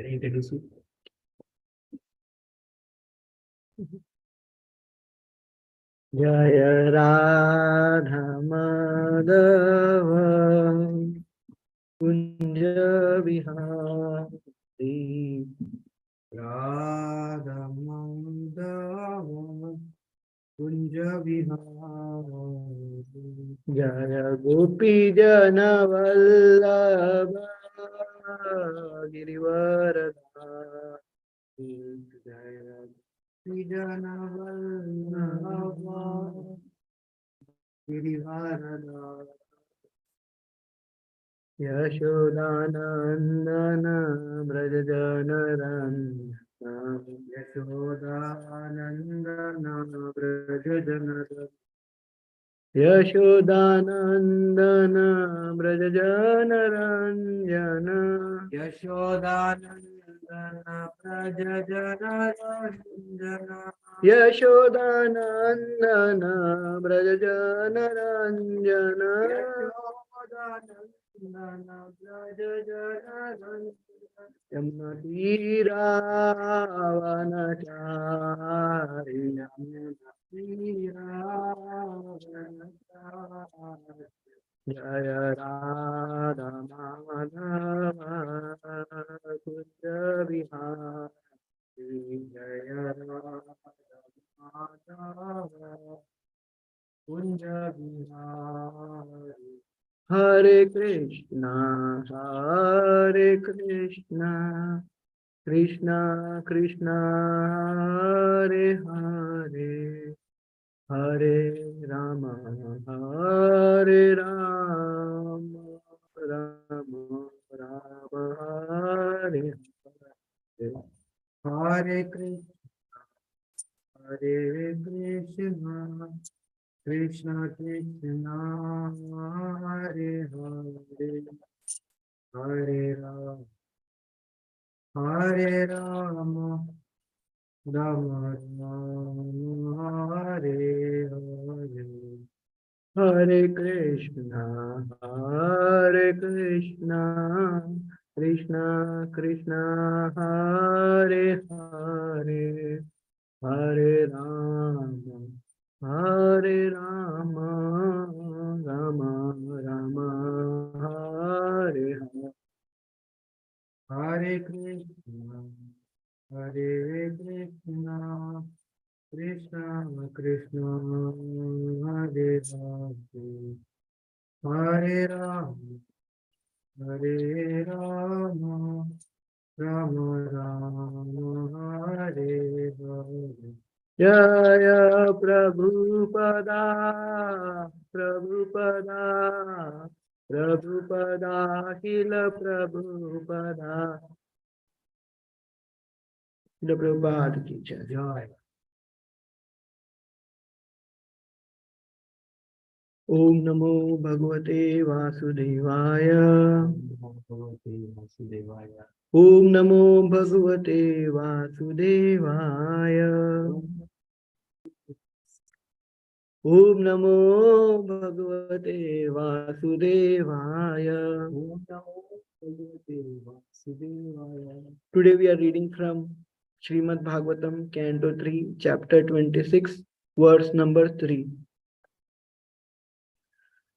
Introduce you. Jaya Radha Madhava Kunja Vihari Radha Madhava Kunja Vihari Jaya Gopi Jana Vallabha Girivaradhari Jaya Gopi Jana Vallabha Girivaradhari Yashodanandana Brajajanarana Yashodanandana Brajajanarana Yashodanandana Brajajanaranjana Yashodanandana Brajajanaranjana Yashodanandana Brajajanaranjana Yashodanandana Brajajanaranjana Yamnatiravanachari Yamnatiravanachari Jaya Radha Madhava Kunja Vihari Jaya Radha Madhava Kunja Vihari Hare Krishna Krishna Krishna Hare Hare Hare Rama Hare Rama Rama Rama Hare Hare Hare Krishna Krishna Krishna Hare Hare Hare Rama Rama Rama Hare Hare Hare Krishna Krishna Krishna Hare Hare Hare Rama Rama Rama Hare Hare Hare Krishna Krishna Krishna Hare Hare Hare Rama Rama Rama Hare Hare Jaya Prabhupada Kila Prabhupada Kila Prabhupada ki jai. Om Namo Bhagavate Vasudevaya Om Namo Bhagavate Vasudevaya Om Namo Bhagavate Vasudevaya Today we are reading from Srimad Bhagavatam, Canto 3, Chapter 26, verse number 3.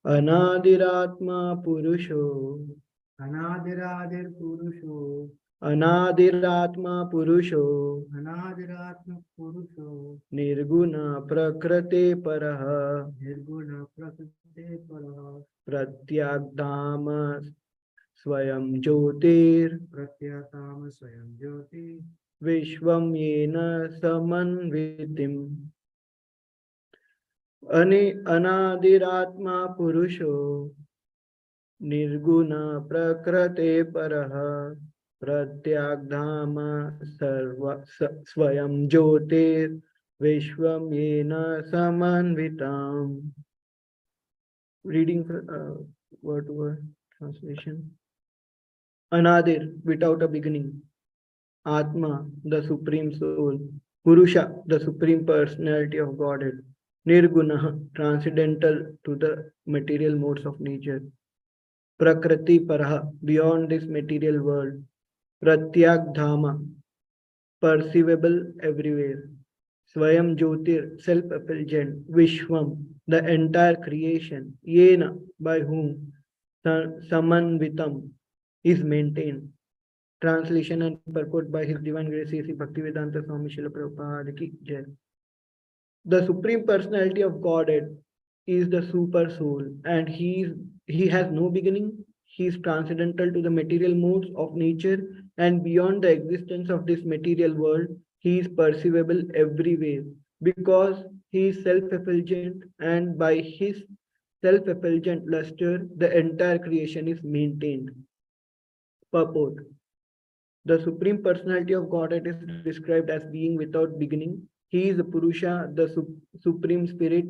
Anadiratma Purusho Anadiratma Purusho Nirguna Prakrate Paraha Pratyagdhama Swayam Jyotir Vishwam Yena Samanvitim Anadiratma Purusho Nirguna Prakrate Paraha Pratyagdhama Swayam Jyotir Vishwam Yena Samanvitam. Reading word to word translation. Anadir, without a beginning. Atma, the supreme soul. Purusha, the supreme personality of Godhead. Nirguna, transcendental to the material modes of nature. Prakriti Paraha, beyond this material world. Pratyak Dhama, perceivable everywhere. Swayam Jyotir, self-effulgent. Vishwam, the entire creation. Yena, by whom Samanvitam is maintained. Translation and purport by His Divine Grace A.C. Bhaktivedanta Swami Srila Prabhupada Ki Jai. The Supreme Personality of Godhead is the super soul, and he has no beginning. He is transcendental to the material modes of nature, and beyond the existence of this material world, he is perceivable everywhere because he is self-effulgent, and by his self-effulgent luster, the entire creation is maintained. Purport. The Supreme Personality of Godhead is described as being without beginning. He is the Purusha, the Supreme Spirit.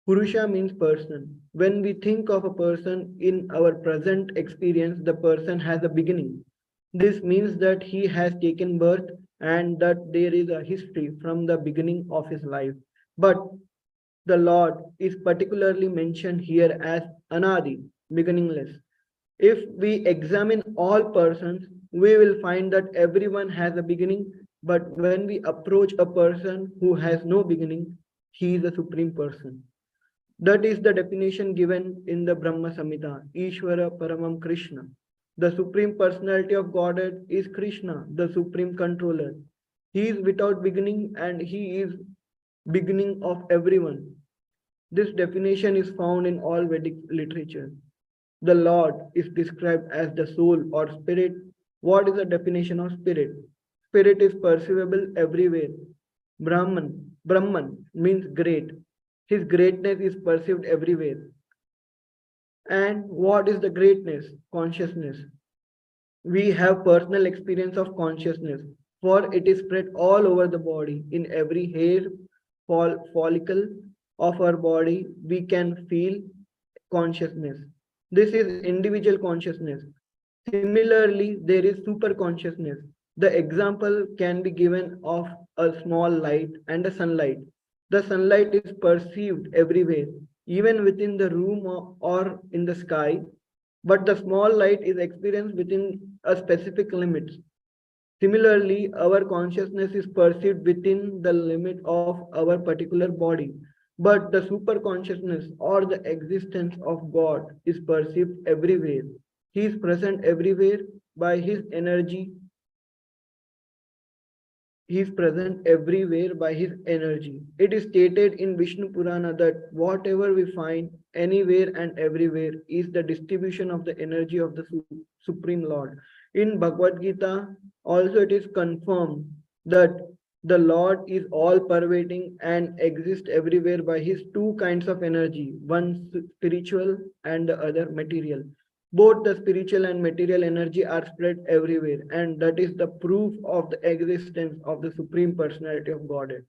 Purusha means person. When we think of a person in our present experience, the person has a beginning. This means that he has taken birth and that there is a history from the beginning of his life. But the Lord is particularly mentioned here as Anadi, beginningless. If we examine all persons, we will find that everyone has a beginning, but when we approach a person who has no beginning, he is a supreme person. That is the definition given in the Brahma Samhita, Ishvara Paramam Krishna. The supreme personality of Godhead is Krishna, the supreme controller. He is without beginning and he is beginning of everyone. This definition is found in all Vedic literature. The Lord is described as the soul or spirit. What is the definition of spirit? Spirit is perceivable everywhere. Brahman means great. His greatness is perceived everywhere. And what is the greatness? Consciousness. We have personal experience of consciousness, for it is spread all over the body. In every hair follicle of our body, we can feel consciousness. This is individual consciousness. Similarly, there is super consciousness. The example can be given of a small light and a sunlight. The sunlight is perceived everywhere, even within the room or in the sky, but the small light is experienced within a specific limits. Similarly, our consciousness is perceived within the limit of our particular body, but the super consciousness or the existence of God is perceived everywhere. He is present everywhere by his energy. He is present everywhere by his energy. It is stated in Vishnu Purana that whatever we find anywhere and everywhere is the distribution of the energy of the Supreme Lord. In Bhagavad Gita, also it is confirmed that the Lord is all pervading and exists everywhere by his two kinds of energy, one spiritual and the other material. Both the spiritual and material energy are spread everywhere, and that is the proof of the existence of the Supreme Personality of Godhead.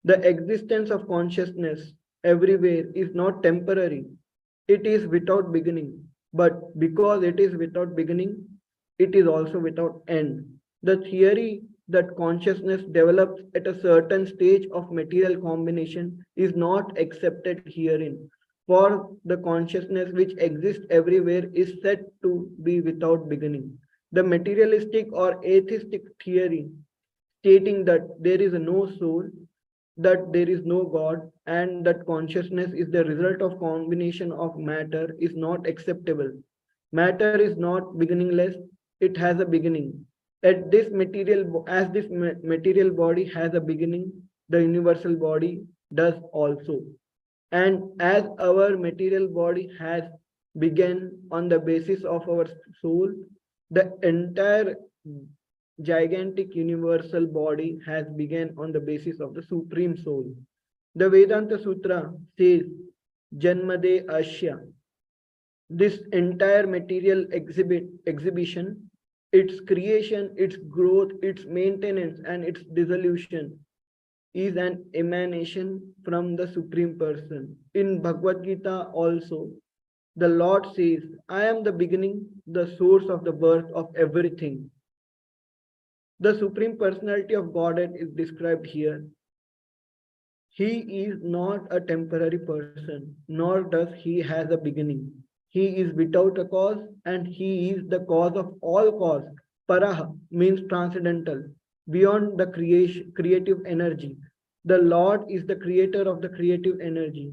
The existence of consciousness everywhere is not temporary, it is without beginning. But because it is without beginning, it is also without end. The theory that consciousness develops at a certain stage of material combination is not accepted herein. For the consciousness which exists everywhere is said to be without beginning. The materialistic or atheistic theory stating that there is no soul, that there is no God, and that consciousness is the result of combination of matter is not acceptable. Matter is not beginningless, it has a beginning. At this material, as this material body has a beginning, the universal body does also. And as our material body has begun on the basis of our soul, the entire gigantic universal body has begun on the basis of the supreme soul. The Vedanta Sutra says, Janmade Asya. This entire material exhibition, its creation, its growth, its maintenance, and its dissolution is an emanation from the Supreme Person. In Bhagavad Gita also, the Lord says, I am the beginning, the source of the birth of everything. The Supreme Personality of Godhead is described here. He is not a temporary person, nor does he has a beginning. He is without a cause, and he is the cause of all cause. Paraha means transcendental, beyond the creative energy. The Lord is the creator of the creative energy.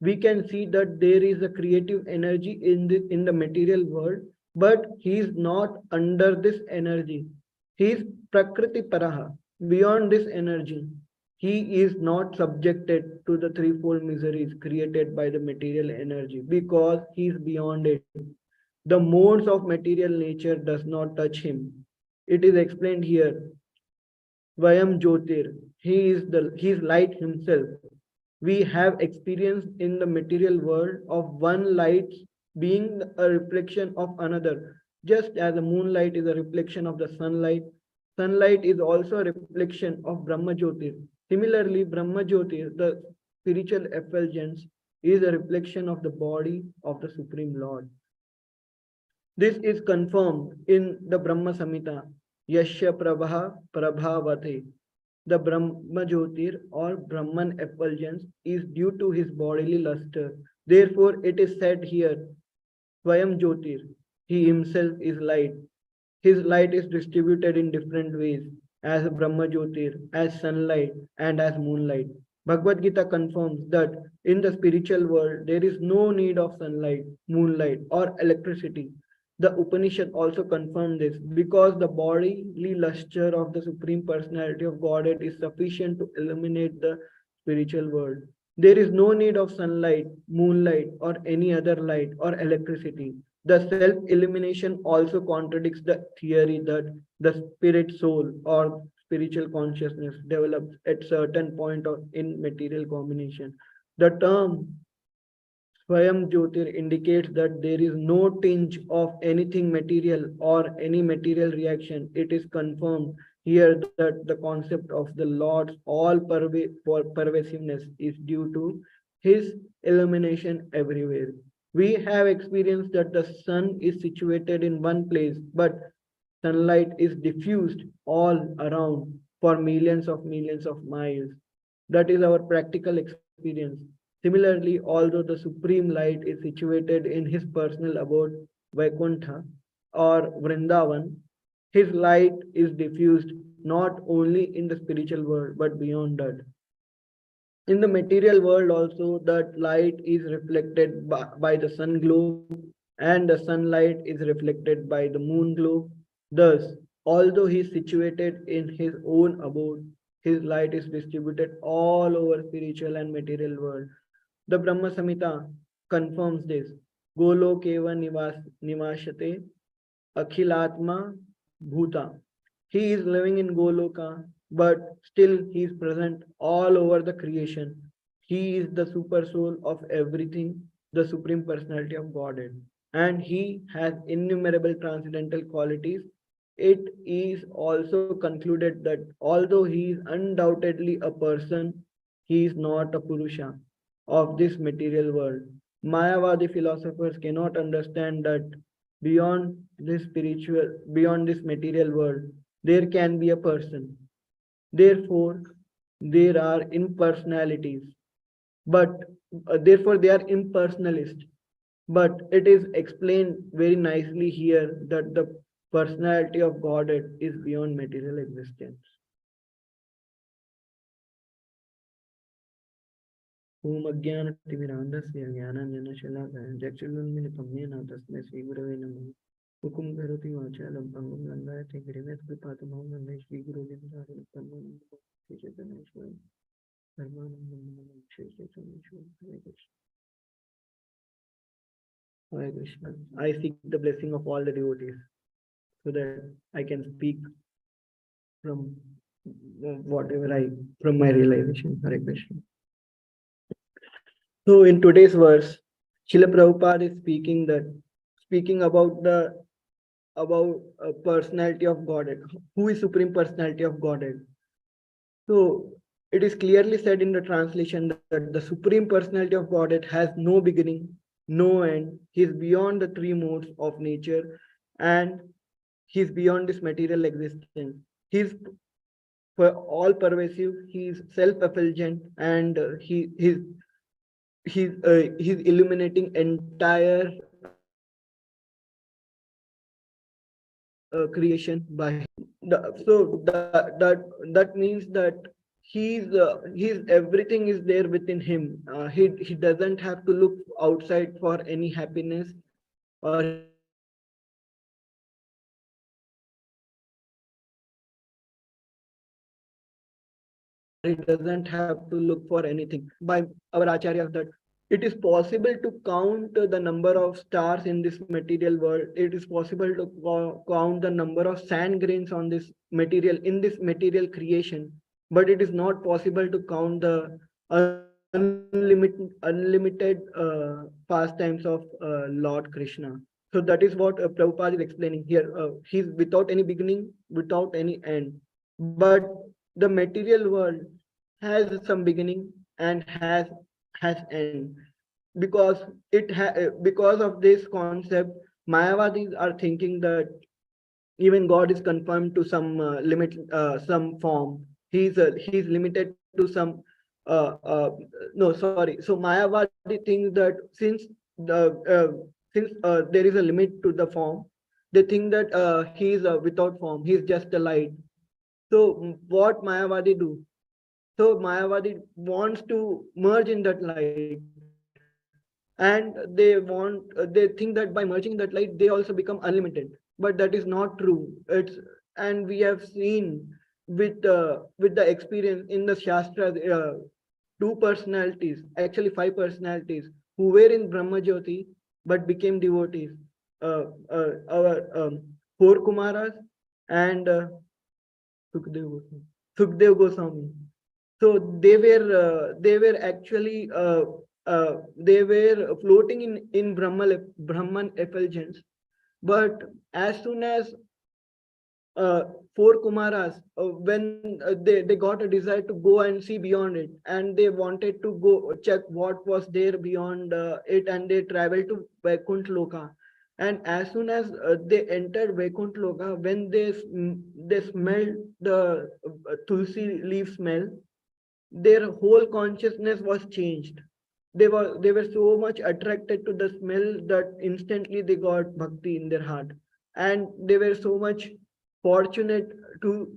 We can see that there is a creative energy in the material world, but he is not under this energy. He is Prakriti Paraha, beyond this energy. He is not subjected to the threefold miseries created by the material energy because he is beyond it. The modes of material nature does not touch him. It is explained here. Vayam Jyotir. He is light himself. We have experience in the material world of one light being a reflection of another. Just as the moonlight is a reflection of the sunlight, sunlight is also a reflection of Brahma Jyotir. Similarly, Brahma Jyotir, the spiritual effulgence, is a reflection of the body of the Supreme Lord. This is confirmed in the Brahma Samhita, Yashya Prabha Prabhavate. The Brahma Jyotir or Brahman effulgence is due to his bodily luster. Therefore, it is said here, Swayam Jyotir, he himself is light. His light is distributed in different ways, as Brahma Jyotir, as sunlight, and as moonlight. Bhagavad Gita confirms that in the spiritual world there is no need of sunlight, moonlight, or electricity. The Upanishad also confirm this because the bodily luster of the Supreme Personality of Godhead is sufficient to illuminate the spiritual world. There is no need of sunlight, moonlight, or any other light or electricity. The self-illumination also contradicts the theory that the spirit soul or spiritual consciousness develops at certain point in material combination. The term Swayam Jyotir indicates that there is no tinge of anything material or any material reaction. It is confirmed here that the concept of the Lord's all pervasiveness is due to his illumination everywhere. We have experienced that the sun is situated in one place, but sunlight is diffused all around for millions of miles. That is our practical experience. Similarly, although the supreme light is situated in his personal abode, Vaikuntha or Vrindavan, his light is diffused not only in the spiritual world but beyond that. In the material world also, that light is reflected by the sun globe and the sunlight is reflected by the moon globe. Thus, although he is situated in his own abode, his light is distributed all over spiritual and material world. The Brahma Samhita confirms this. Golokeva nivashate akhilatma bhuta. He is living in Goloka, but still he is present all over the creation. He is the super soul of everything, the supreme personality of Godhead. And he has innumerable transcendental qualities. It is also concluded that although he is undoubtedly a person, he is not a Purusha of this material world. Mayavadi philosophers cannot understand that beyond this material world, there can be a person. Therefore, there are impersonalities, but therefore they are impersonalist. But it is explained very nicely here that the personality of Godhead is beyond material existence. Om Ajnanatimirandasya Jnananjanashalakaya Chakshulunmilitam Yena Tasmai Shri Gurave Namaha. Hukum Karoti Vachalam Pangam Langayate Girivet Kripatamam Nandai Shri Guru Vindaram Tamam Shri Chaitanyeshwaram Dharmanam Shri Chaitanyeshwaram Hare Krishna. I seek the blessing of all the devotees so that I can speak from whatever from my realization. Hare Krishna. So in today's verse, Srila Prabhupada is speaking about the personality of Godhead. Who is Supreme Personality of Godhead? So it is clearly said in the translation that the Supreme Personality of Godhead has no beginning, no end. He is beyond the three modes of nature, and he is beyond this material existence. He is for all pervasive. He is self-effulgent, and he's illuminating entire creation by him. So that means that he's everything is there within him. He doesn't have to look outside for any happiness, or he doesn't have to look for any or he doesn't have to look for anything. By our acharyas, that it is possible to count the number of stars in this material world. It is possible to count the number of sand grains on this material, in this material creation, but it is not possible to count the unlimited pastimes of Lord Krishna. So that is what Prabhupada is explaining here. He's without any beginning, without any end. But the material world has some beginning and has end, because because of this concept, Mayavadis are thinking that even God is confined to some some form. He's limited to some uh, uh, no, sorry. So Mayavadi thinks that since there is a limit to the form, they think that he is without form. He's just a light. So what Mayavadi do? So Mayavadi wants to merge in that light, and they think that by merging that light, they also become unlimited. But that is not true. And we have seen with the experience in the Shastras, two personalities, actually five personalities, who were in Brahma Jyoti but became devotees. Our four Kumaras and Sukdev Goswami. So they were actually they were floating in Brahman effulgence. But as soon as uh, four Kumaras, when they got a desire to go and see beyond it, and they wanted to go check what was there beyond it, and they traveled to Vaikunt Loka. And as soon as they entered Vaikunt Loka, when they smelled the tulsi leaf smell, their whole consciousness was changed. They were so much attracted to the smell that instantly they got bhakti in their heart, and they were so much fortunate to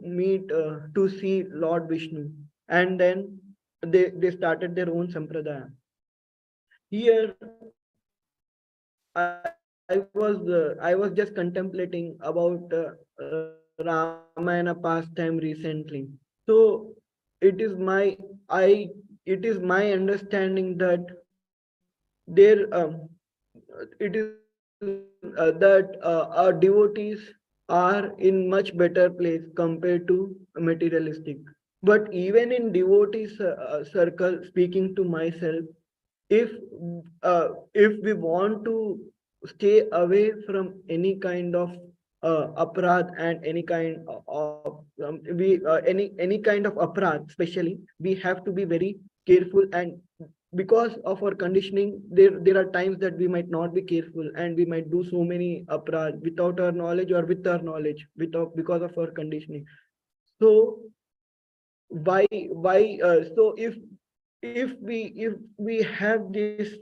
meet to see Lord Vishnu. And then they started their own sampradaya. Here I was just contemplating about Ramayana pastime recently. So it is my I it is my understanding that there that our devotees are in much better place compared to materialistic. But even in devotees circle, speaking to myself, if if we want to stay away from any kind of aparad and any kind of any kind of aparad, especially, we have to be very careful. And because of our conditioning, there are times that we might not be careful, and we might do so many aparad without our knowledge or with our knowledge, without, because of our conditioning. So so if we have this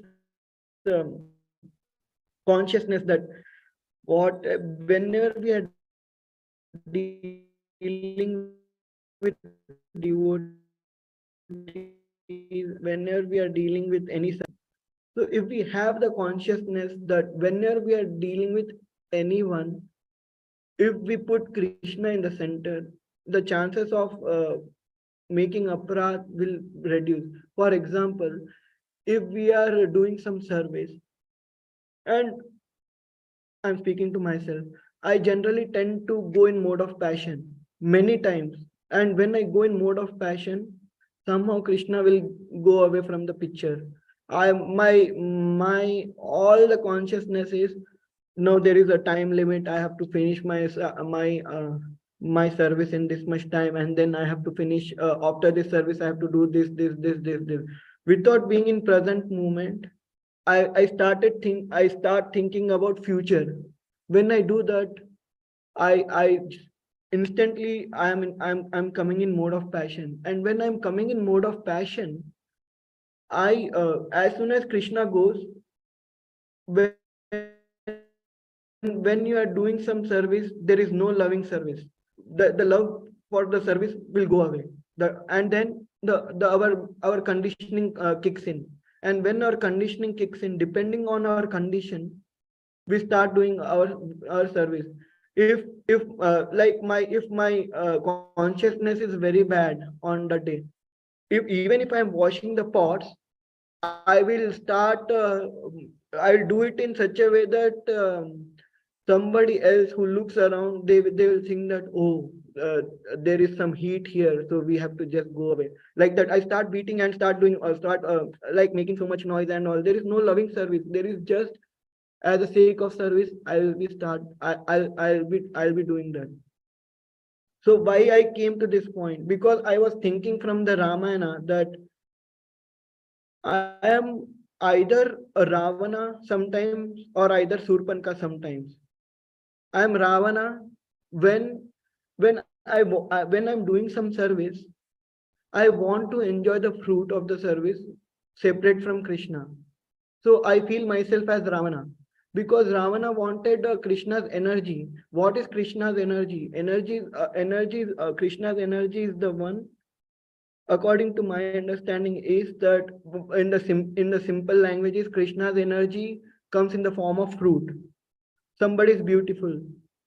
consciousness that whenever we are dealing with any sattvic devotees, whenever we are dealing with any, so if we have the consciousness that whenever we are dealing with anyone, if we put Krishna in the center, the chances of making aparat will reduce. For example, if we are doing some service, and I'm speaking to myself, I generally tend to go in mode of passion many times. And when I go in mode of passion, somehow Krishna will go away from the picture. My all the consciousness is, no, there is a time limit. I have to finish my service in this much time, and then I have to finish after this service. I have to do this. Without being in present moment, I start thinking about future. When I do that, I instantly I'm coming in mode of passion. And when I'm coming in mode of passion, I as soon as Krishna goes, when when you are doing some service, there is no loving service. The love for the service will go away. And then our conditioning kicks in. And when our conditioning kicks in, depending on our condition, we start doing our service. If consciousness is very bad on the day, if even if I'm washing the pots, I will start. I'll do it in such a way that somebody else who looks around, they will think that, oh, there is some heat here, so we have to just go away. Like that, I start beating and start doing, or start like making so much noise and all. There is no loving service. There is just as a sake of service. I will be start. I'll be doing that. So why I came to this point? Because I was thinking from the Ramayana that I am either a Ravana sometimes or either Surpanka sometimes. I am Ravana when when I'm doing some service, I want to enjoy the fruit of the service separate from Krishna. So I feel myself as Ravana because Ravana wanted Krishna's energy. What is Krishna's energy? Krishna's energy is the one, according to my understanding, is that in the simple languages, Krishna's energy comes in the form of fruit. Somebody is beautiful,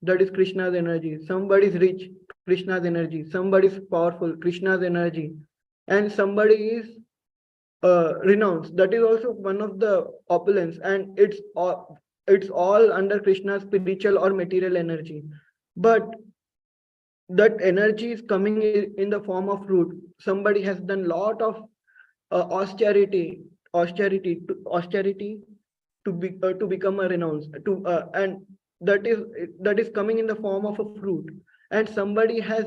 that is Krishna's energy. Somebody is rich, Krishna's energy. Somebody is powerful, Krishna's energy. And somebody is renounced, that is also one of the opulence. And it's all under Krishna's spiritual or material energy. But that energy is coming in the form of fruit. Somebody has done lot of austerity to become a renounce to and that is coming in the form of a fruit. And somebody has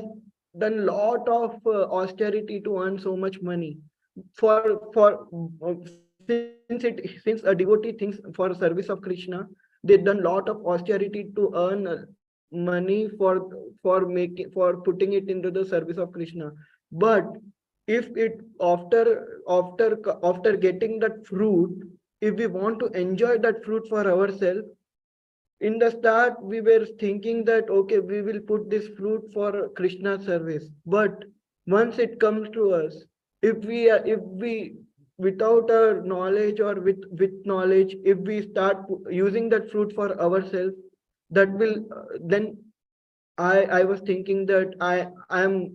done lot of austerity to earn so much money. For uh, since it since a devotee thinks for service of Krishna, they've done lot of austerity to earn money for putting it into the service of Krishna. But if it after getting that fruit, if we want to enjoy that fruit for ourselves, in the start we were thinking that okay, we will put this fruit for Krishna service. But once it comes to us, if we without our knowledge or with knowledge, if we start using that fruit for ourselves, that will then I was thinking that I'm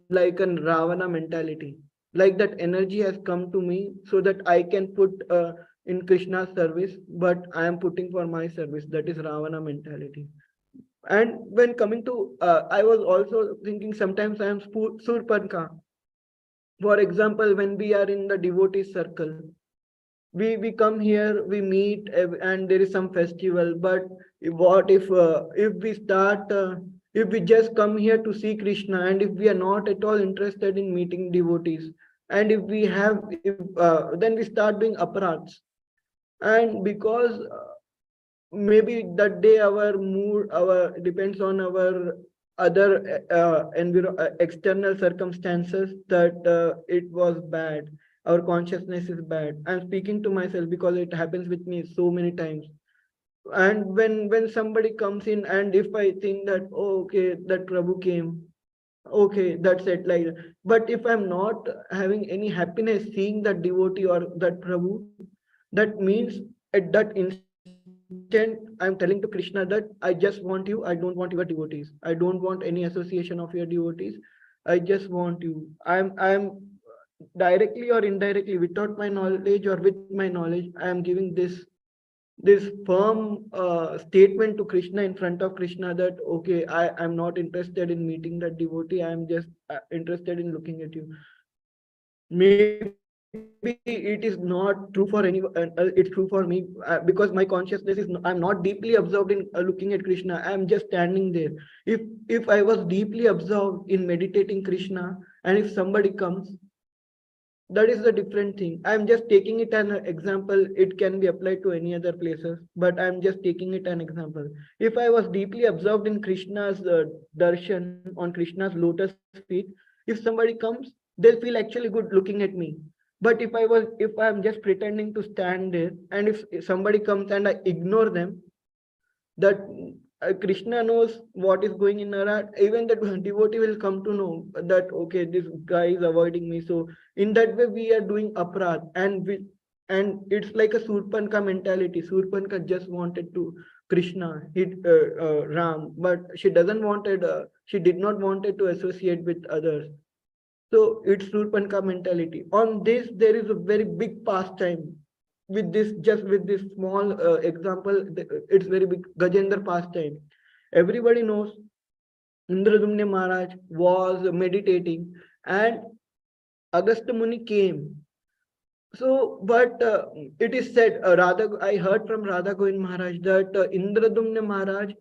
like an Ravana mentality. Like that energy has come to me so that I can put in Krishna's service, but I am putting for my service. That is Ravana mentality. And when coming to, I was also thinking sometimes I am Surpanka. For example, when we are in the devotee circle, we come here, we meet, and there is some festival. But what if we start if we just come here to see Krishna, and if we are not at all interested in meeting devotees, and if we have if then we start doing aparats. And because maybe that day our mood our depends on our other external circumstances, that it was bad, our consciousness is bad. I'm speaking to myself because it happens with me so many times. And when somebody comes in, and if I think that, oh, okay, that Prabhu came, okay, that's it, like. But if I'm not having any happiness seeing that devotee or that Prabhu, that means at that instant I'm telling to Krishna that I just want you, I don't want your devotees, I don't want any association of your devotees, I just want you. I'm directly or indirectly, without my knowledge or with my knowledge, I am giving this firm statement to Krishna, in front of Krishna, that okay, I'm not interested in meeting that devotee, I'm just interested in looking at you. Maybe it is not true for anyone, it's true for me, because my consciousness is I'm not deeply absorbed in looking at Krishna, I'm just standing there. If I was deeply absorbed in meditating Krishna, and if somebody comes, that is the different thing. I'm just taking it an example, it can be applied to any other places, but I'm just taking it an example. If I was deeply absorbed in Krishna's darshan, on Krishna's lotus feet, if somebody comes, they'll feel actually good looking at me. But if I'm just pretending to stand there, and if somebody comes and I ignore them, that Krishna knows what is going in our heart. Even the devotee will come to know that okay, this guy is avoiding me. So in that way, we are doing aparadh, and it's like a Surpanka mentality. Surpanka just wanted to Krishna, Ram, but she doesn't wanted. She did not wanted to associate with others. So it's Surpanka mentality. On this, there is a very big pastime. With this, just with this small example, it's very big Gajendra pastime. Everybody knows Indradumne Maharaj was meditating, and Agastya Muni came. So, but it is said, I heard from Radha Govind Maharaj that Indradumne Maharaj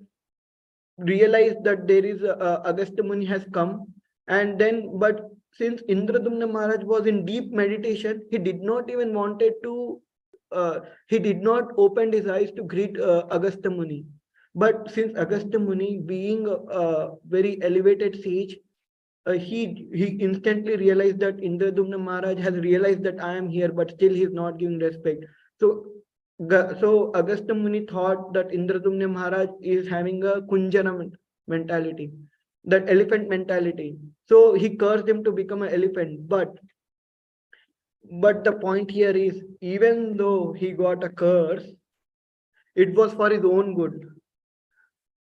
realized that there is Agastya Muni has come, and then but since Indradumna Maharaj was in deep meditation, he did not even wanted to. He did not open his eyes to greet Agastya Muni. But since Agastya Muni, being a very elevated sage, he instantly realized that Indradumna Maharaj has realized that I am here, but still he is not giving respect. So so Agastya Muni thought that Indradumna Maharaj is having a Kunjana mentality, that elephant mentality. So he cursed him to become an elephant. But the point here is, even though he got a curse, it was for his own good.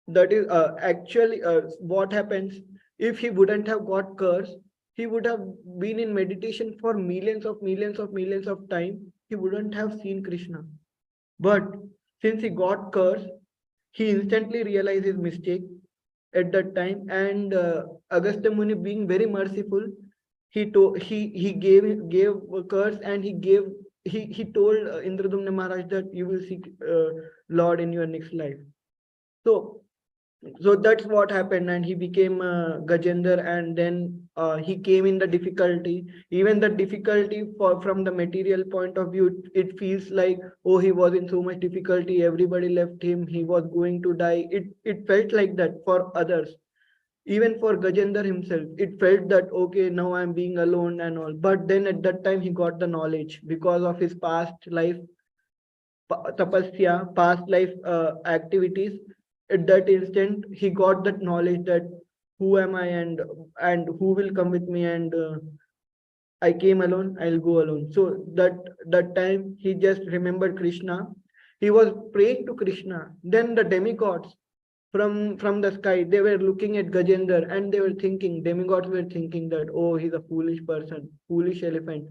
That is actually what happens if he wouldn't have got curse. He would have been in meditation for millions of time. He wouldn't have seen Krishna. But since he got cursed, he instantly realized his mistake at that time. And Agastya Muni, being very merciful, he gave a curse, and he told Indradumna Maharaj that you will seek Lord in your next life. So so that's what happened, and he became Gajendra, and then he came in the difficulty. Even the difficulty from the material point of view, it feels like, oh, he was in so much difficulty, everybody left him, he was going to die. It felt like that for others. Even for Gajendra himself, it felt that okay, now I'm being alone and all. But then at that time he got the knowledge because of his past life, tapasya, past life activities. At that instant, he got that knowledge that who am I, and who will come with me, and I came alone, I'll go alone. So that time he just remembered Krishna. He was praying to Krishna. Then the demigods from the sky, they were looking at Gajendra, and they were thinking, demigods were thinking that, oh, he's a foolish person, foolish elephant.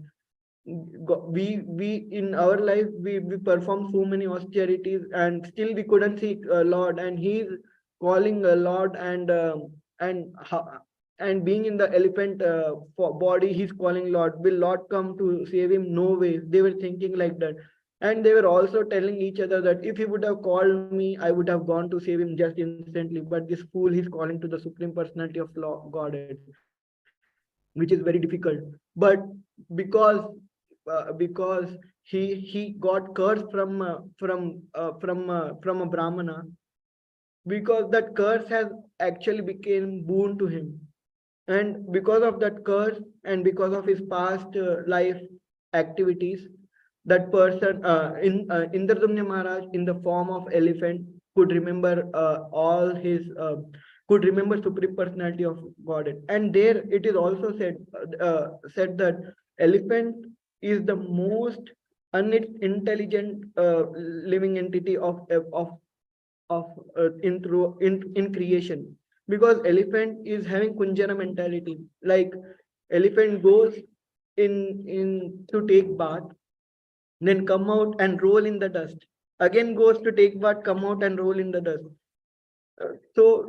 We in our life, we perform so many austerities, and still we couldn't see Lord, and he's calling Lord, and and being in the elephant body, he's calling Lord. Will Lord come to save him? No way. They were thinking like that. And they were also telling each other that if he would have called me, I would have gone to save him just instantly. But this fool, he's calling to the Supreme Personality of Godhead, which is very difficult. But because because he got curse from a Brahmana, because that curse has actually became boon to him. And because of that curse, and because of his past life activities, that person in Indradumna Maharaj, in the form of elephant, could remember all his could remember Supreme Personality of Godhead. And there it is also said that elephant is the most unintelligent living entity of in creation, because elephant is having Kunjana mentality. Like elephant goes in to take bath, then come out and roll in the dust. Again goes to take bath, come out and roll in the dust. So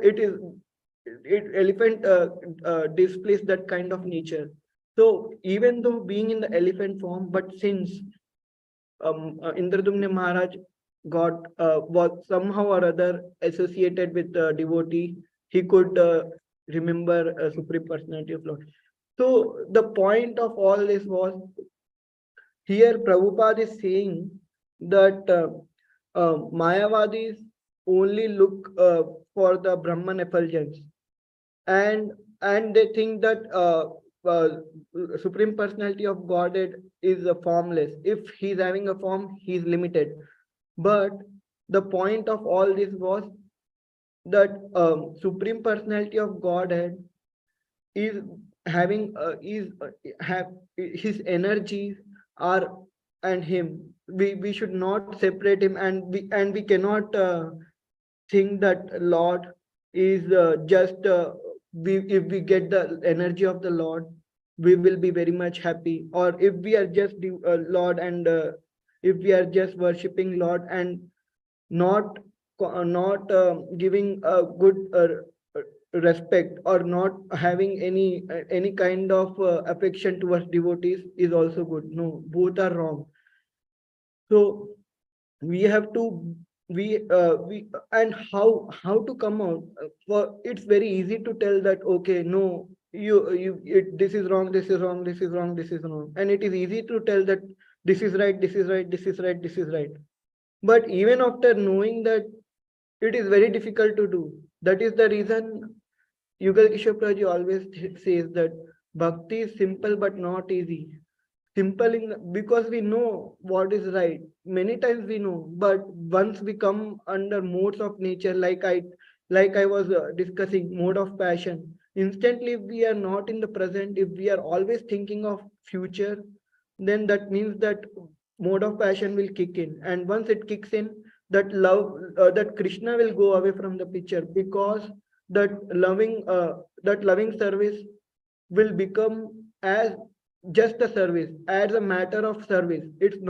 elephant displays that kind of nature. So even though being in the elephant form, but since Indradumne Maharaj was somehow or other associated with devotee, he could remember Supreme Personality of Lord. So the point of all this was, here Prabhupada is saying that Mayavadis only look for the Brahman effulgence, and they think that Supreme Personality of Godhead is formless. If he's having a form, he's limited. But the point of all this was, that supreme personality of Godhead is having have his energies are and him. We should not separate him, and we cannot think that Lord is just if we get the energy of the Lord, we will be very much happy. Or if we are just Lord, and if we are just worshipping Lord and not not giving a good respect, or not having any kind of affection towards devotees is also good. No, both are wrong. So we have to we and how to come out for it's very easy to tell that okay, no, this is wrong, this is wrong, this is wrong, this is wrong, and it is easy to tell that this is right, this is right, this is right, this is right. But even after knowing that, it is very difficult to do. That is the reason Yugal Kishore Prabhuji always says that bhakti is simple but not easy. Simple because we know what is right. Many times we know, but once we come under modes of nature, like I was discussing, mode of passion. Instantly, if we are not in the present, if we are always thinking of future, then that means that mode of passion will kick in, and once it kicks in, that love, that Krishna will go away from the picture, because that loving service will become as just a service, as a matter of service. It is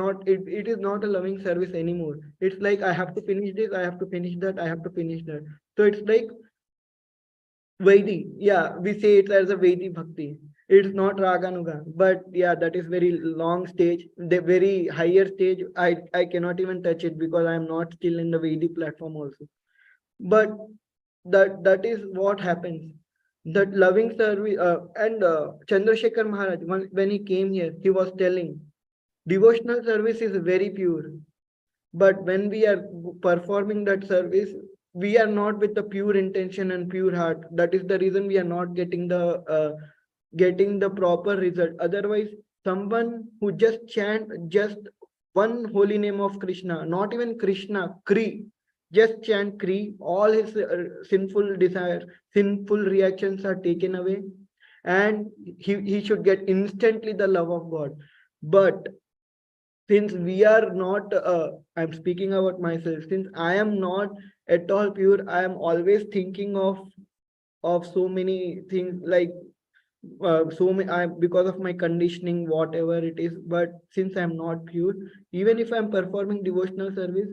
not a loving service anymore. It's like I have to finish this, I have to finish that, I have to finish that. So it's like Vaidi. Yeah, we say it as a Vaidi Bhakti. It's not Raganuga, but yeah, that is very long stage. The very higher stage, I cannot even touch it because I am not still in the Vaidi platform also. But that is what happens. That loving service, and Chandrasekhar Maharaj, when he came here, he was telling devotional service is very pure, but when we are performing that service, we are not with the pure intention and pure heart. That is the reason we are not getting the proper result. Otherwise, someone who just chant just one holy name of Krishna, not even Krishna, Kri, just chant Kri, all his sinful desires, sinful reactions are taken away, and he should get instantly the love of God. But since we are not I'm speaking about myself, since I am not at all pure, I am always thinking of so many things, like so many, because of my conditioning, whatever it is. But since I'm not pure, even if I'm performing devotional service,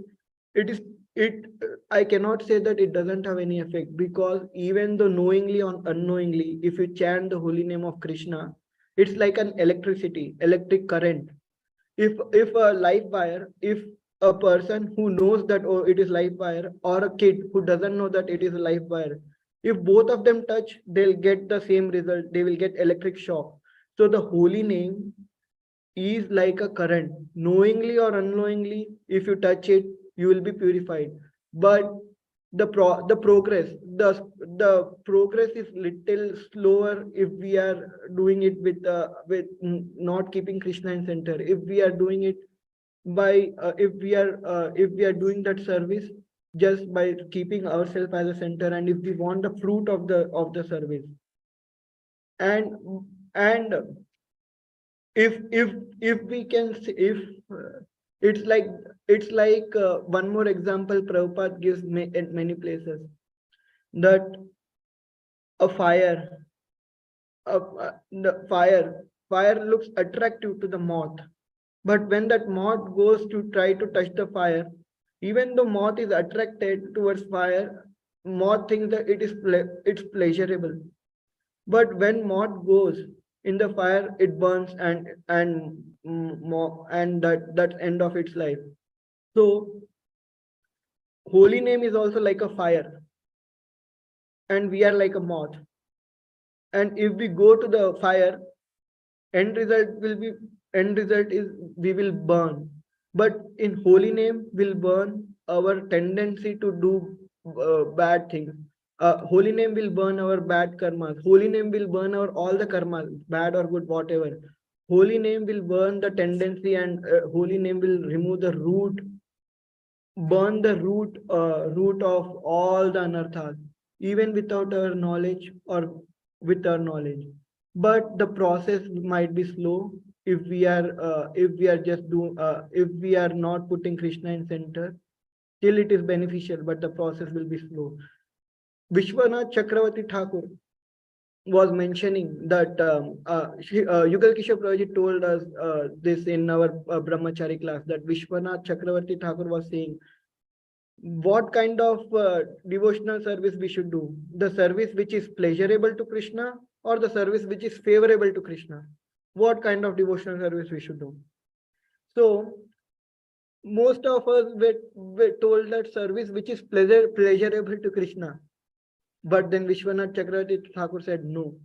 it is it I cannot say that it doesn't have any effect, because even though knowingly or unknowingly, if you chant the holy name of Krishna, it's like an electric current. If a live wire, if a person who knows that, oh, it is live wire, or a kid who doesn't know that it is a live wire, if both of them touch, they'll get the same result, they will get electric shock. So the holy name is like a current. Knowingly or unknowingly, if you touch it, you will be purified. But the progress, the progress is little slower if we are doing it with not keeping Krishna in center. If we are doing it by if we are doing that service just by keeping ourselves as a center, and if we want the fruit of the service, and and if we can see, if it's like one more example Prabhupada gives in many places, that a fire, the fire looks attractive to the moth, but when that moth goes to try to touch the fire, even though moth is attracted towards fire, moth thinks that it's pleasurable. But when moth goes in the fire, it burns, and that's end of its life. So holy name is also like a fire, and we are like a moth. And if we go to the fire, end result will be end result is we will burn. But in holy name will burn our tendency to do bad things. Holy name will burn our bad karmas. Holy name will burn our all the karmas, bad or good, whatever. Holy name will burn the tendency, and holy name will remove the root burn the root of all the anarthas, even without our knowledge or with our knowledge. But the process might be slow if we are just do if we are not putting Krishna in center. Still, it is beneficial, but the process will be slow. Vishwanath Chakravarti Thakur was mentioning that Yugal Kishore Prabhuji told us this in our Brahmachari class, that Vishwanath Chakravarti Thakur was saying what kind of devotional service we should do. The service which is pleasurable to Krishna or the service which is favorable to Krishna. What kind of devotional service we should do. So most of us were told that service which is pleasurable to Krishna. But then Vishwanath Chakravarti Thakur said no,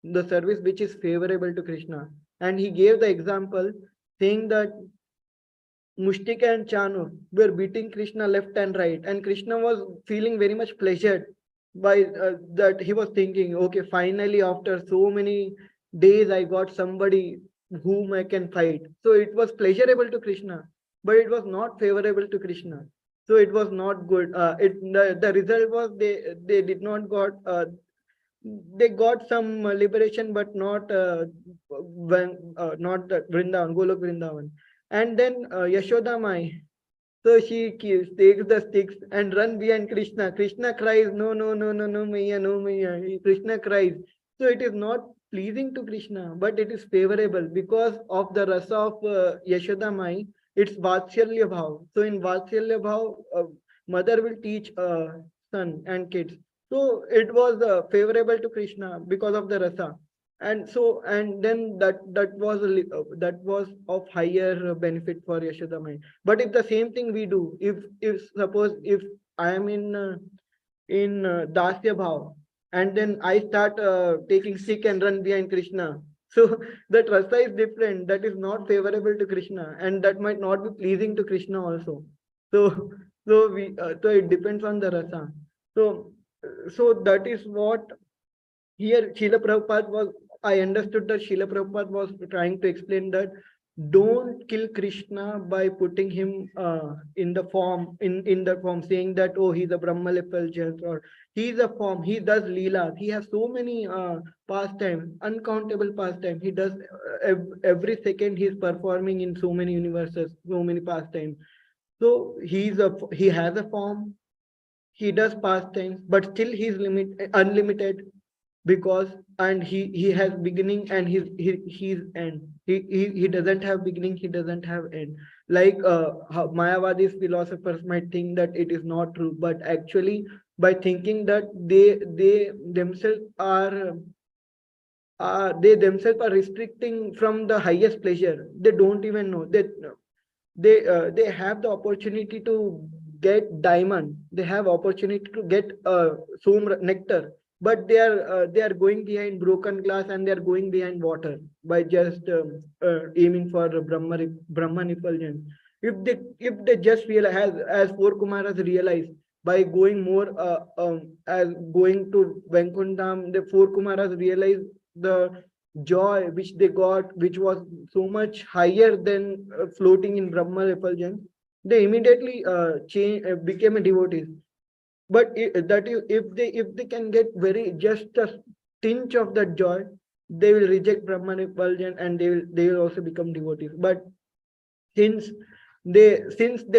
the service which is favorable to Krishna. And he gave the example saying that Mushtika and Chanu were beating Krishna left and right, and Krishna was feeling very much pleasured by that. He was thinking, okay, finally, after so many days, I got somebody whom I can fight. So it was pleasurable to Krishna, but it was not favorable to Krishna. So it was not good. The result was they did not got they got some liberation, but not when not the Vrindavan, Golok Vrindavan. And then Yashoda Mai, so she takes the sticks and run behind Krishna. Krishna cries, no, no, no, no, no, Maya, no, Maya. Krishna cries. So it is not pleasing to Krishna, but it is favorable because of the rasa of Yashoda Mai. It's Vatsalya Bhav. So in Vatsalya Bhav, mother will teach son and kids. So it was favorable to Krishna because of the rasa. And so, and then that was of higher benefit for Yashoda Mai. But if the same thing we do, if suppose if I am in Dasya Bhav, and then I start taking stick and run behind Krishna, so that rasa is different. That is not favorable to Krishna, and that might not be pleasing to Krishna also. So so it depends on the rasa. So that is what here Srila Prabhupada was. I understood that Srila Prabhupada was trying to explain that don't kill Krishna by putting him in the form, in the form, saying that, oh, he's a Brahma effulgence, or he's a form, he does Leela. He has so many pastimes, uncountable pastimes. He does every second he's performing in so many universes, so many pastimes. So he has a form, he does pastimes, but still he's unlimited, because and he has beginning and he's end. He doesn't have beginning, he doesn't have end. Like how Mayavadi's philosophers might think that it is not true, but actually by thinking that they themselves are restricting from the highest pleasure. They don't even know that they have the opportunity to get diamond, they have opportunity to get nectar, but they are going behind broken glass, and they are going behind water by just aiming for Brahman effulgence. If they just realize, as four Kumaras realized, by going more as going to Vaikuntha, the four Kumaras realized the joy which they got, which was so much higher than floating in Brahma effulgence. They immediately became a devotee. But if they can get very just a tinge of that joy, they will reject Brahman effulgence, and they will also become devotees. But since they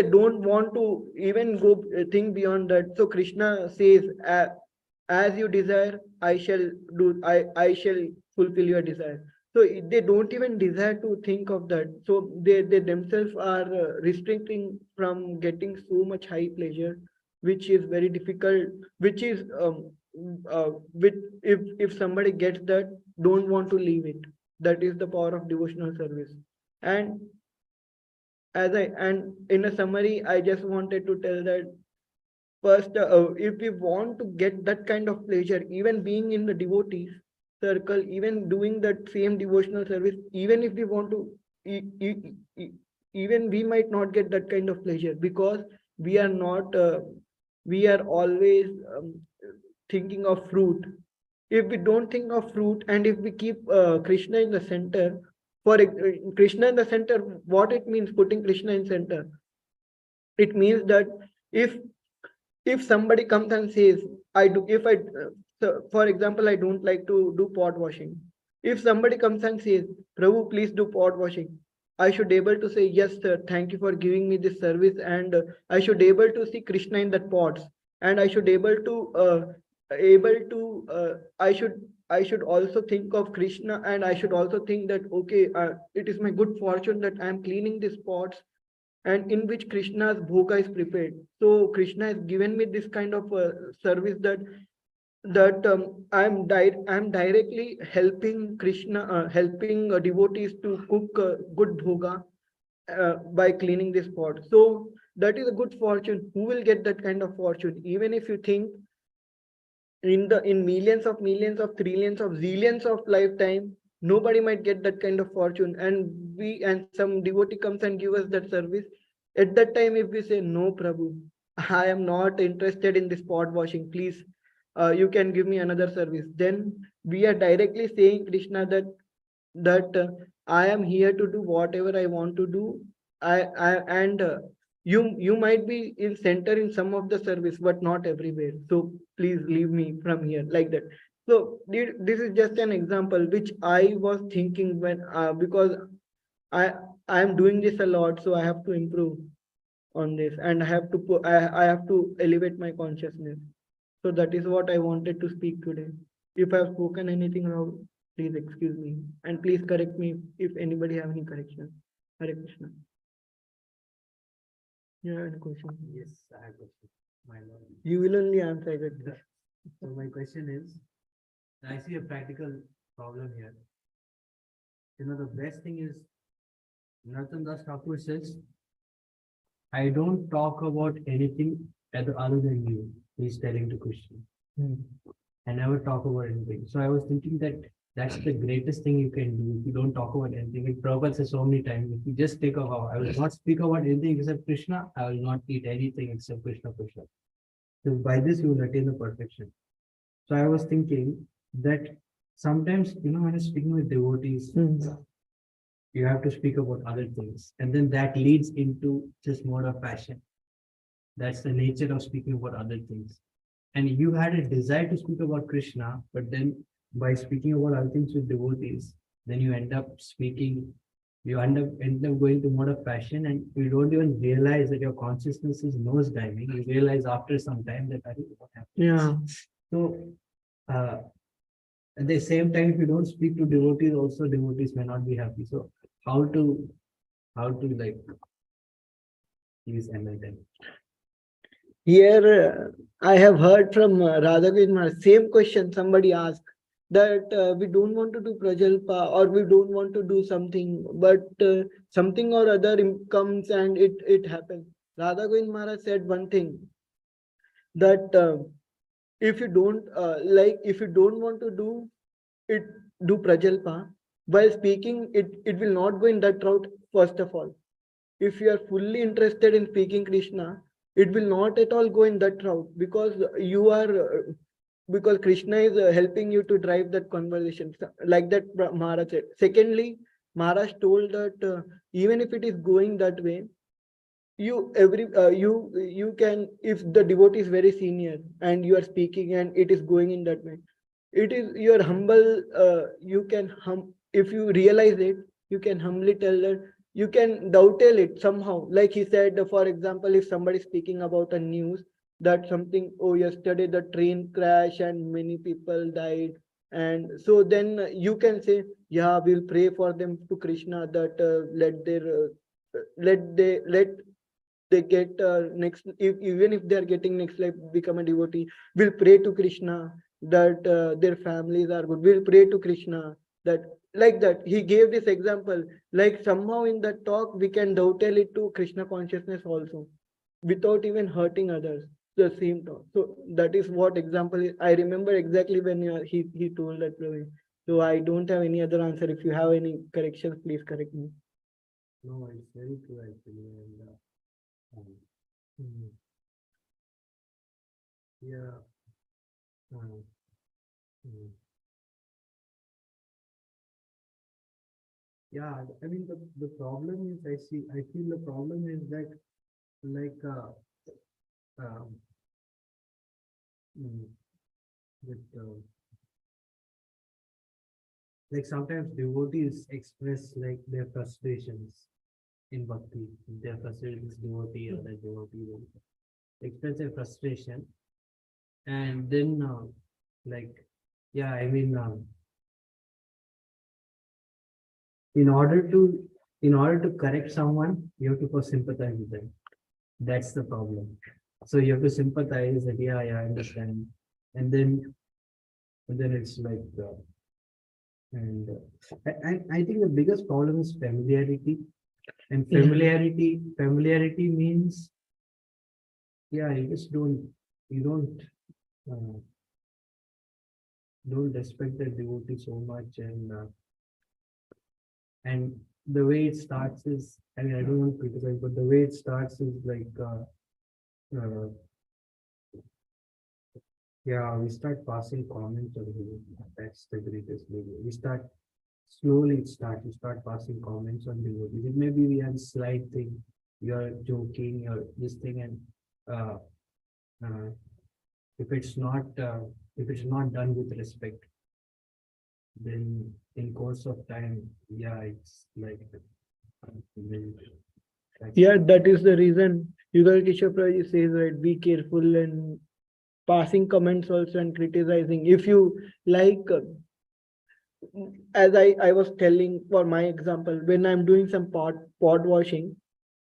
don't want to even go think beyond that, so Krishna says, as you desire, I shall fulfill your desire. So they don't even desire to think of that. So they themselves are restricting from getting so much high pleasure, which is very difficult, which is with if somebody gets that, don't want to leave it. That is the power of devotional service. And in a summary, I just wanted to tell that first, if we want to get that kind of pleasure, even being in the devotees circle, even doing that same devotional service, even if we want to, even we might not get that kind of pleasure, because we are not, we are always thinking of fruit. If we don't think of fruit, and if we keep Krishna in the center, for Krishna in the center, what it means putting Krishna in center? It means that if if somebody comes and says, I do, if I so for example, I don't like to do pot washing. If somebody comes and says, Prabhu, please do pot washing, I should able to say, yes sir, thank you for giving me this service, and I should able to see Krishna in that pots, and I should able to I should also think of Krishna, and I should also think that okay, it is my good fortune that I am cleaning these pots, and in which Krishna's bhoga is prepared. So Krishna has given me this kind of service that I'm directly helping Krishna, helping devotees to cook good bhoga by cleaning this pot. So that is a good fortune. Who will get that kind of fortune? Even if you think in millions of trillions of zillions of lifetime, nobody might get that kind of fortune, and some devotee comes and give us that service. At that time, if we say, no Prabhu, I am not interested in this pot washing, please, you can give me another service, then we are directly saying Krishna that I am here to do whatever I want to do. I and you might be in center in some of the service, but not everywhere. So please leave me from here, like that. So this is just an example which I was thinking when because I I am doing this a lot, so I have to improve on this, and I have to I have to elevate my consciousness. So that is what I wanted to speak today. If I have spoken anything wrong, please excuse me, and please correct me if anybody have any correction. Hare Krishna. Yeah, any question? Yes, I have a question. My lord. You will only answer that. So my question is, I see a practical problem here. You know, the best thing is, Narottam Das Thakur says, I don't talk about anything other than you. He's telling to Krishna. I never talk about anything. So I was thinking that that's the greatest thing you can do. If you don't talk about anything, like Prabhupada says so many times, if you just take a vow, I will not speak about anything except Krishna, I will not eat anything except Krishna, Krishna. So by this you will attain the perfection. So I was thinking that sometimes, you know, when you're speaking with devotees, you have to speak about other things. And then that leads into just more of passion. That's the nature of speaking about other things. And you had a desire to speak about Krishna, but then by speaking about other things with devotees, then you end up speaking, you end up going to more of passion, and you don't even realize that your consciousness is nosediving. You realize after some time that that is what happened. Yeah. So at the same time, if you don't speak to devotees, also devotees may not be happy. So how to like please enlighten? Here, I have heard from Radhakrishna, same question somebody asked, that we don't want to do Prajalpa, or we don't want to do something, but something or other comes and it happens. Radhakrishna Maharaj said one thing, that if you don't if you don't want to it, do Prajalpa, while speaking, it will not go in that route, first of all. If you are fully interested in speaking Krishna, it will not at all go in that route, because you are because Krishna is helping you to drive that conversation, like that Maharaj said. Secondly, Maharaj told that even if it is going that way, you can, if the devotee is very senior and you are speaking and it is going in that way, it is your humble, you can if you realize it, you can humbly tell that, you can dovetail it somehow, like he said, for example, if somebody is speaking about a news that something, oh, yesterday the train crash and many people died, and so then you can say, yeah, we'll pray for them to Krishna, that let they get next, even if they are getting next life become a devotee, will pray to Krishna that their families are good, will pray to Krishna that, like that he gave this example, like somehow in that talk we can dovetail it to Krishna consciousness also, without even hurting others, the same talk. So that is what example is. I remember exactly when he told that, Praveen. So I don't have any other answer. If you have any corrections, please correct me. No, it's very true actually. And mm, yeah. Mm, mm. Yeah, I mean the problem is I feel the problem is that like um, mm, with like sometimes devotees express like their frustrations in bhakti. Their frustrations devotee or the devotee will express their frustration, and then like yeah, I mean in order to in order to correct someone, you have to first sympathize with them. That's the problem. So you have to sympathize that yeah, yeah, I understand, and then it's like and I think the biggest problem is familiarity. And Yeah. familiarity means yeah, you just you uh, don't respect the devotee so much, and the way it starts is, I mean, I don't want to criticize, but the way it starts is like uh, yeah, we start passing comments on the that's the greatest video. We start slowly you start passing comments on devotees. It maybe we have a slight thing, you're joking or this thing, and uh, uh, if it's not done with respect, then in course of time, yeah, it's like then that's Yeah, that is the reason Yugal Kishore Prabhuji says, right, be careful and passing comments also and criticizing. If you like, as I was telling for my example, when I'm doing some pot washing,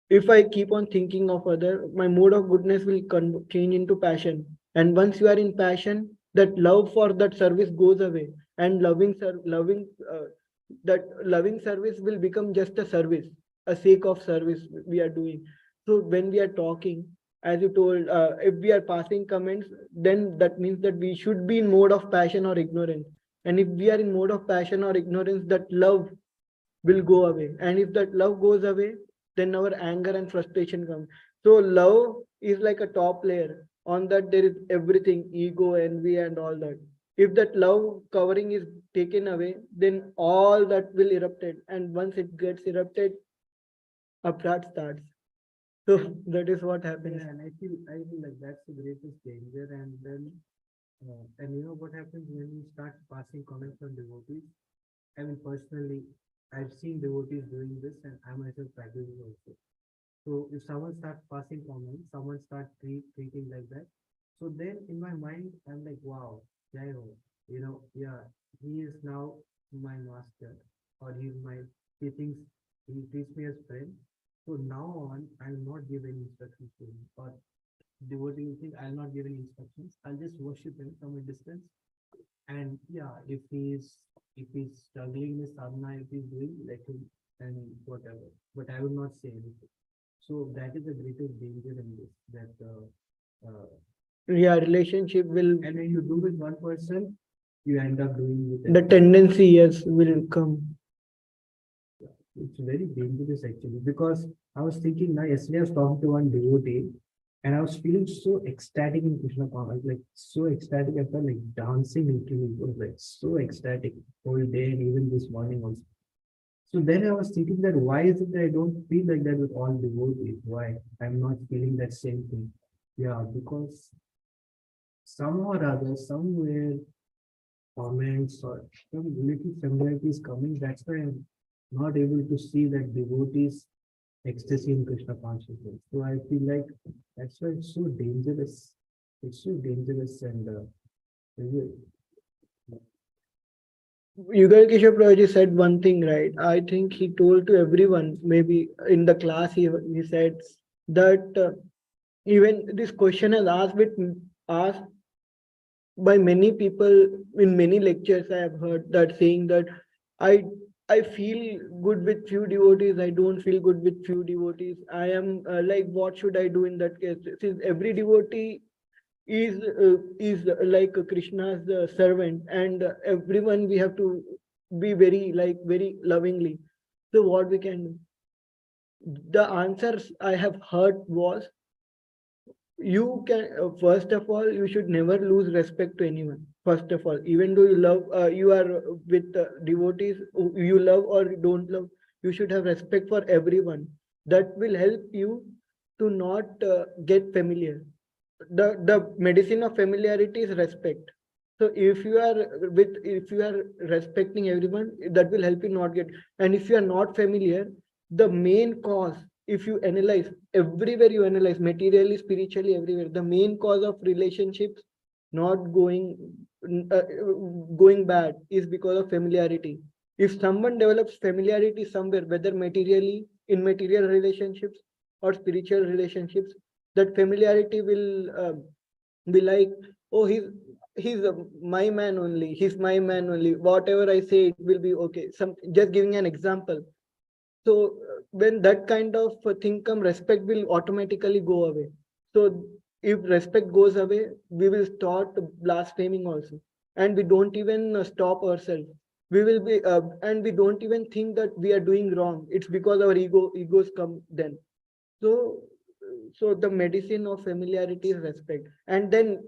if I keep on thinking of other, my mood of goodness will change into passion. And once you are in passion, that love for that service goes away, and that loving service will become just a service, a sake of service we are doing. So when we are talking, as you told, if we are passing comments, then that means that we should be in mode of passion or ignorance. And if we are in mode of passion or ignorance, that love will go away. And if that love goes away, then our anger and frustration comes. So love is like a top layer. On that there is everything, ego, envy, and all that. If that love covering is taken away, then all that will erupted. And once it gets erupted, upstart starts. So that is what happens. yeah, and I feel like that's the greatest danger. And then and you know what happens when you start passing comments on devotees? I mean, personally, I've seen devotees doing this, and I myself practice it also. So if someone starts passing comments, someone starts treating like that. So then in my mind, I'm like, wow, Jai Ho, yeah, he is now my master, or he thinks he treats me as friend. So now on, I'll not give any instructions to him, or devotee will think I'll not give any instructions. I'll just worship him from a distance. And yeah, if he's struggling in his sadhana, if he's doing, let him and whatever. But I will not say anything. So that is the greatest danger in this. That Yeah, relationship will, and when you do with one person, you end up doing with the everyone. tendency, yes, will come. It's very dangerous actually, because I was thinking now yesterday I was talking to one devotee, and I was feeling so ecstatic in Krishna consciousness, I was like so ecstatic. I felt like dancing literally. It was like so ecstatic whole day and even this morning also. So then I was thinking that why is it that I don't feel like that with all devotees? Why I'm not feeling that same thing? Yeah, because somehow or other, somewhere comments or some little familiarity is coming. That's why I'm not able to see that devotees ecstasy in Krishna consciousness. So I feel like that's why it's so dangerous. It's so dangerous, and really- Yugal Kishore Prabhuji said one thing, right? I think he told to everyone, maybe in the class, he said that even this question is asked by many people in many lectures. I have heard that saying that I I feel good with few devotees, I don't feel good with few devotees. I am like, what should I do in that case? Since every devotee is like Krishna's servant, and everyone we have to be very lovingly. So what we can do? The answers I have heard was, you can first of all, you should never lose respect to anyone. First of all, even though you are with devotees who you love or don't love, you should have respect for everyone. That will help you to not get familiar. The medicine of familiarity is respect. So if you are respecting everyone, that will help you not get. And if you are not familiar, the main cause, if you analyze everywhere, you analyze materially, spiritually, everywhere, the main cause of relationships not uh, going bad is because of familiarity. If someone develops familiarity somewhere, whether materially in material relationships or spiritual relationships, that familiarity will be like, oh, he's my man only, he's my man only, whatever I say it will be okay. Some, just giving an example. So when that kind of thing come, respect will automatically go away. So if respect goes away, we will start blaspheming also, and we don't even stop ourselves. We will be and we don't even think that we are doing wrong. It's because our egos come then. So so the medicine of familiarity is respect. And then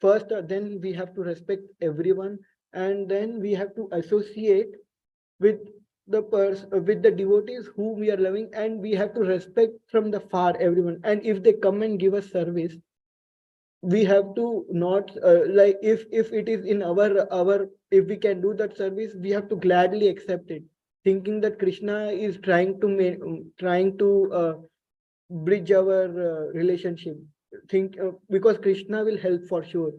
first then we have to respect everyone, and then we have to associate with with the devotees whom we are loving, and we have to respect from the far everyone. And if they come and give us service, we have to not like, if it is in our, if we can do that service, we have to gladly accept it, thinking that Krishna is trying to bridge our relationship. Think because Krishna will help for sure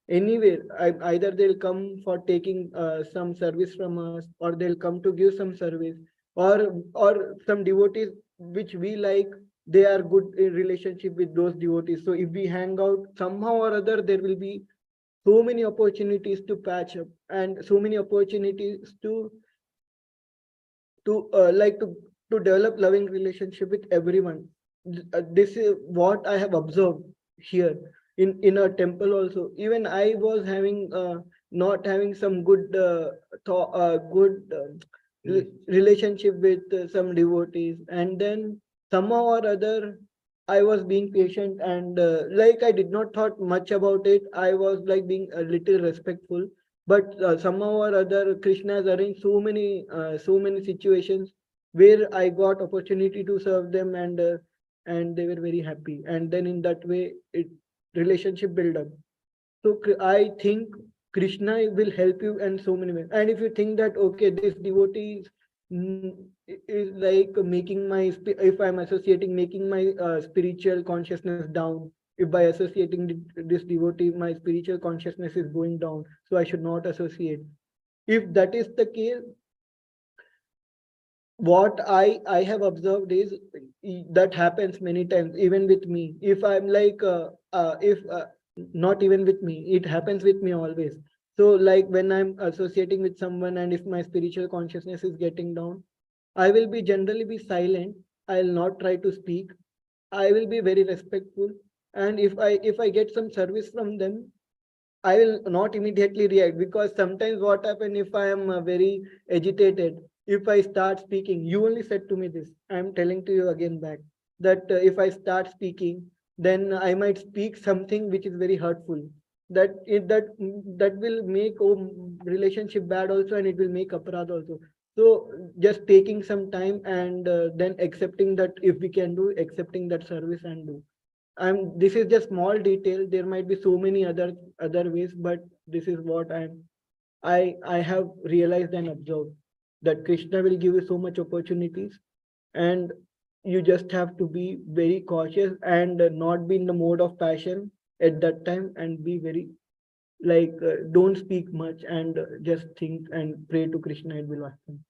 anywhere. Either they'll come for taking some service from us, or they'll come to give some service, or some devotees which we like, they are good in relationship with those devotees. So if we hang out somehow or other, there will be so many opportunities to patch up, and so many opportunities to develop loving relationship with everyone. This is what I have observed here in a temple also. Even I was having not having some good relationship with some devotees, and then somehow or other I was being patient, and like I did not thought much about it. I was like being a little respectful, but somehow or other Krishna has arranged so many situations where I got opportunity to serve them, and they were very happy, and then in that way it relationship build up. So I think Krishna will help you in so many ways. And if you think that okay, this devotee is like making if I'm associating, making my spiritual consciousness down, if by associating this devotee my spiritual consciousness is going down, so I should not associate. If that is the case, what I have observed is that happens many times, even with me. If I'm like, if not even with me, it happens with me always. So like when I'm associating with someone, and if my spiritual consciousness is getting down, I will be generally be silent. I'll not try to speak. I will be very respectful. And if I get some service from them, I will not immediately react, because sometimes what happen, if I am very agitated, if I start speaking, you only said to me this, I am telling to you again back, that if I start speaking, then I might speak something which is very hurtful. That will make relationship bad also, and it will make aparad also. So just taking some time, and then accepting that if we can do, accepting that service and do. This is just small detail. There might be so many other ways, but this is what I have realized and observed, that Krishna will give you so much opportunities, and you just have to be very cautious, and not be in the mode of passion at that time, and be very like don't speak much, and just think and pray to Krishna. It will happen.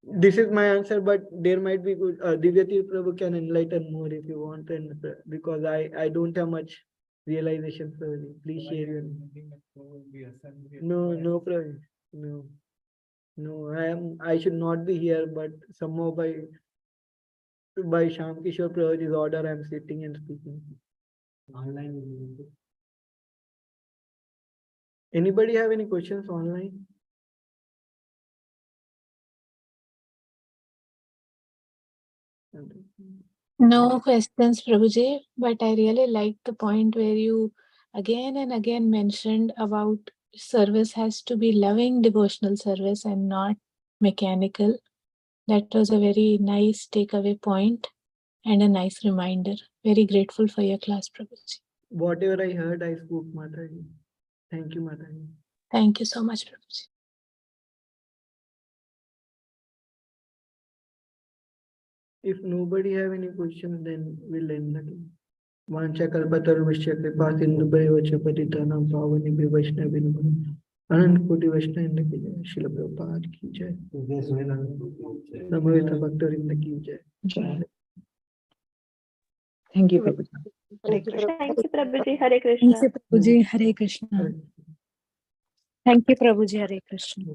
This is my answer, but there might be good. Divyati Prabhu can enlighten more if you want, and because I don't have much realization. So please share your. No, no, Prabhu. No, no. I should not be here, but somehow by Sham Kishore Prabhuji's order, I am sitting and speaking. Online. Anybody have any questions online? No questions, Prabhuji, but I really liked the point where you again and again mentioned about service has to be loving devotional service and not mechanical. That was a very nice takeaway point. and a nice reminder. Very grateful for your class, Prabhuji. Whatever I heard, I spoke, Mataji. Thank you, Mataji. Thank you so much, Prabhuji. If nobody have any questions, then we'll end the game. Vancha kalpatarvashya kripa sindhubhyo cha patitanam pavanebhyo vaishnavino अनंत कोटि वैष्णव की जय, शिल प्रभुपाद की जय, समवेत भक्तवृंद की जय. Thank you, Prabhuji. Thank you, Prabhuji. Hare Thank Krishna. you, Prabhuji. Hare Krishna. Thank you, Prabhuji. Hare Krishna.